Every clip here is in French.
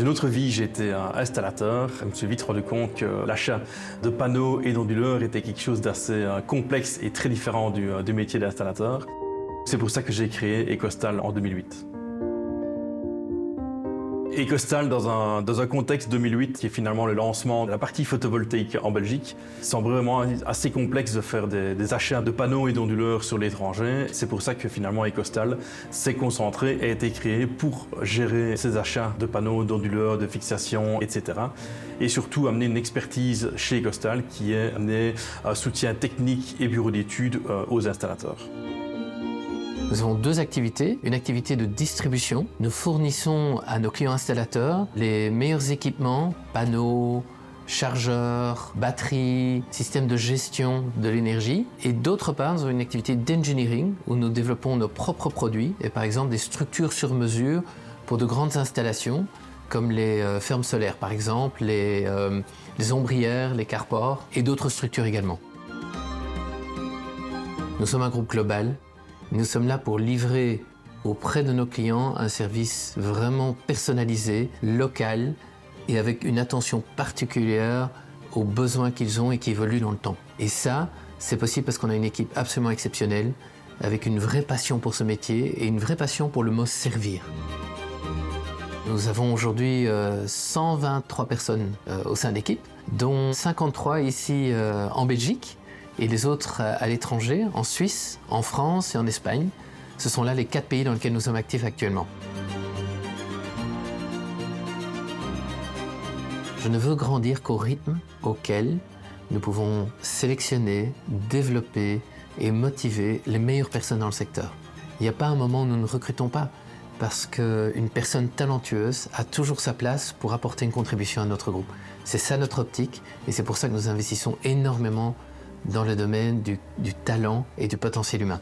une autre vie, j'étais installateur. Je me suis vite rendu compte que l'achat de panneaux et d'onduleurs était quelque chose d'assez complexe et très différent du métier d'installateur. C'est pour ça que j'ai créé Ecostal en 2008. Ecostal, dans un contexte 2008, qui est finalement le lancement de la partie photovoltaïque en Belgique, semble vraiment assez complexe de faire des achats de panneaux et d'onduleurs sur l'étranger. C'est pour ça que finalement Ecostal s'est concentré et a été créé pour gérer ces achats de panneaux, d'onduleurs, de fixation, etc. Et surtout amener une expertise chez Ecostal qui est amener un soutien technique et bureau d'études aux installateurs. Nous avons deux activités. Une activité de distribution. Nous fournissons à nos clients installateurs les meilleurs équipements, panneaux, chargeurs, batteries, systèmes de gestion de l'énergie. Et d'autre part, nous avons une activité d'engineering où nous développons nos propres produits et par exemple des structures sur mesure pour de grandes installations comme les fermes solaires par exemple, les ombrières, les carports et d'autres structures également. Nous sommes un groupe global. Nous sommes là pour livrer auprès de nos clients un service vraiment personnalisé, local et avec une attention particulière aux besoins qu'ils ont et qui évoluent dans le temps. Et ça, c'est possible parce qu'on a une équipe absolument exceptionnelle avec une vraie passion pour ce métier et une vraie passion pour le mot servir. Nous avons aujourd'hui 123 personnes au sein de l'équipe, dont 53 ici en Belgique, et les autres à l'étranger, en Suisse, en France et en Espagne. Ce sont là les 4 pays dans lesquels nous sommes actifs actuellement. Je ne veux grandir qu'au rythme auquel nous pouvons sélectionner, développer et motiver les meilleures personnes dans le secteur. Il n'y a pas un moment où nous ne recrutons pas, parce qu'une personne talentueuse a toujours sa place pour apporter une contribution à notre groupe. C'est ça notre optique, et c'est pour ça que nous investissons énormément dans le domaine du talent et du potentiel humain.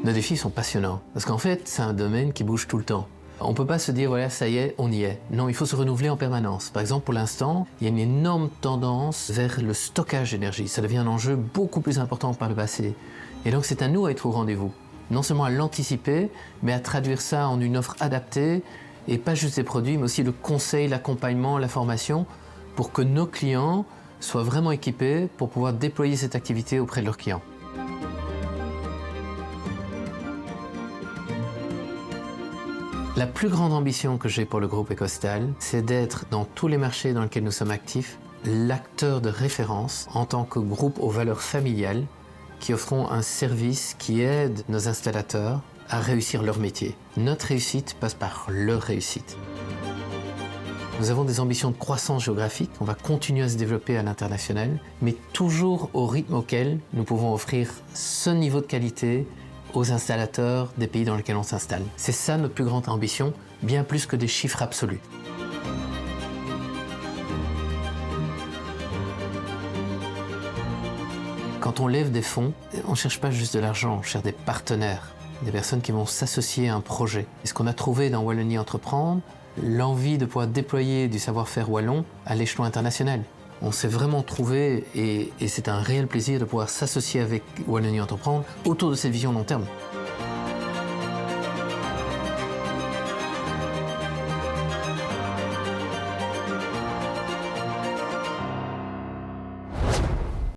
Nos défis sont passionnants, parce qu'en fait, c'est un domaine qui bouge tout le temps. On ne peut pas se dire, voilà, ça y est, on y est. Non, il faut se renouveler en permanence. Par exemple, pour l'instant, il y a une énorme tendance vers le stockage d'énergie. Ça devient un enjeu beaucoup plus important que par le passé. Et donc, c'est à nous à être au rendez-vous. Non seulement à l'anticiper, mais à traduire ça en une offre adaptée, et pas juste des produits, mais aussi le conseil, l'accompagnement, la formation, pour que nos clients soient vraiment équipés pour pouvoir déployer cette activité auprès de leurs clients. La plus grande ambition que j'ai pour le groupe Ecostal, c'est d'être dans tous les marchés dans lesquels nous sommes actifs, l'acteur de référence en tant que groupe aux valeurs familiales qui offront un service qui aide nos installateurs à réussir leur métier. Notre réussite passe par leur réussite. Nous avons des ambitions de croissance géographique, on va continuer à se développer à l'international, mais toujours au rythme auquel nous pouvons offrir ce niveau de qualité aux installateurs des pays dans lesquels on s'installe. C'est ça notre plus grande ambition, bien plus que des chiffres absolus. Quand on lève des fonds, on ne cherche pas juste de l'argent, on cherche des partenaires, des personnes qui vont s'associer à un projet. Et ce qu'on a trouvé dans Wallonie Entreprendre, l'envie de pouvoir déployer du savoir-faire wallon à l'échelon international. On s'est vraiment trouvé et c'est un réel plaisir de pouvoir s'associer avec Wallonie Entreprendre autour de cette vision long terme.